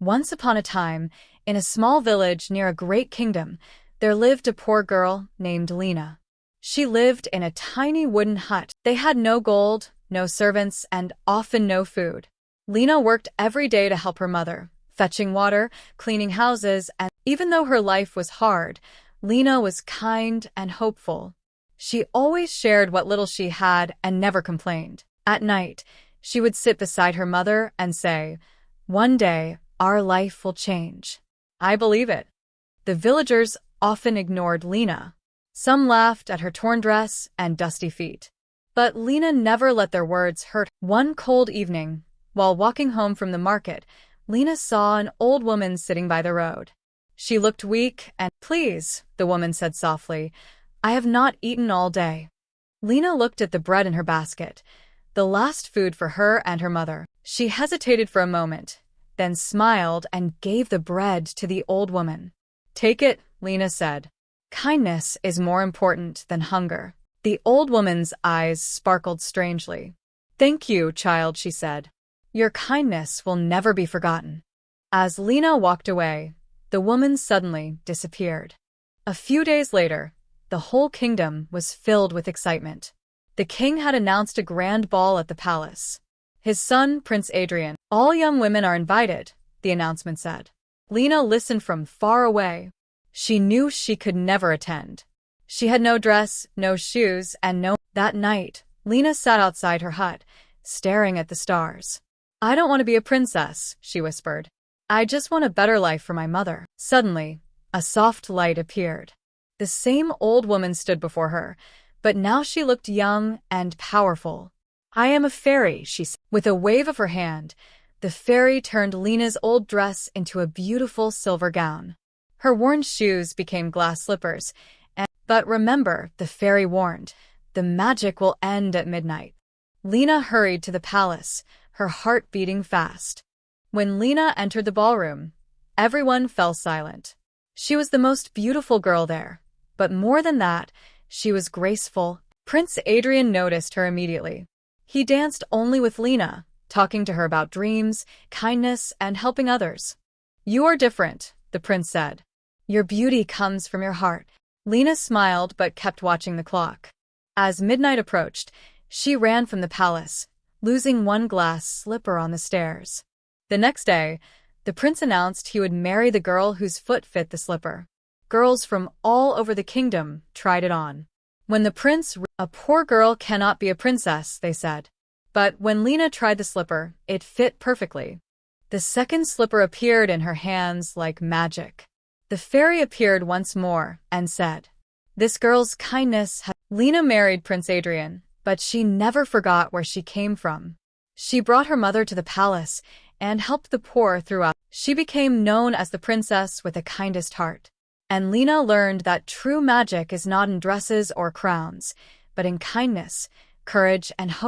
Once upon a time, in a small village near a great kingdom, there lived a poor girl named Lena. She lived in a tiny wooden hut. They had no gold, no servants, and often no food. Lena worked every day to help her mother, fetching water, cleaning houses, and even though her life was hard, Lena was kind and hopeful. She always shared what little she had and never complained. At night, she would sit beside her mother and say, "One day, our life will change." I believe it. The villagers often ignored Lena. Some laughed at her torn dress and dusty feet. But Lena never let their words hurt. One cold evening, while walking home from the market, Lena saw an old woman sitting by the road. She looked weak and, "Please," the woman said softly, "I have not eaten all day." Lena looked at the bread in her basket, the last food for her and her mother. She hesitated for a moment, then smiled and gave the bread to the old woman. "Take it," Lena said. "Kindness is more important than hunger." The old woman's eyes sparkled strangely. "Thank you, child," she said. "Your kindness will never be forgotten." As Lena walked away, the woman suddenly disappeared. A few days later, the whole kingdom was filled with excitement. The king had announced a grand ball at the palace. His son, Prince Adrian. "All young women are invited," the announcement said. Lena listened from far away. She knew she could never attend. She had no dress, no shoes, and no... That night, Lena sat outside her hut, staring at the stars. "I don't want to be a princess," she whispered. "I just want a better life for my mother." Suddenly, a soft light appeared. The same old woman stood before her, but now she looked young and powerful. "I am a fairy," she said. With a wave of her hand, the fairy turned Lena's old dress into a beautiful silver gown. Her worn shoes became glass slippers. But remember, the fairy warned, the magic will end at midnight. Lena hurried to the palace, her heart beating fast. When Lena entered the ballroom, everyone fell silent. She was the most beautiful girl there, but more than that, she was graceful. Prince Adrian noticed her immediately. He danced only with Lena, talking to her about dreams, kindness, and helping others. "You are different," the prince said. "Your beauty comes from your heart." Lena smiled but kept watching the clock. As midnight approached, she ran from the palace, losing one glass slipper on the stairs. The next day, the prince announced he would marry the girl whose foot fit the slipper. Girls from all over the kingdom tried it on. When the prince... "A poor girl cannot be a princess," they said. But when Lena tried the slipper, it fit perfectly. The second slipper appeared in her hands like magic. The fairy appeared once more and said, "This girl's kindness has..." Lena married Prince Adrian, but she never forgot where she came from. She brought her mother to the palace and helped the poor throughout. She became known as the princess with the kindest heart. And Lena learned that true magic is not in dresses or crowns, but in kindness, courage, and hope.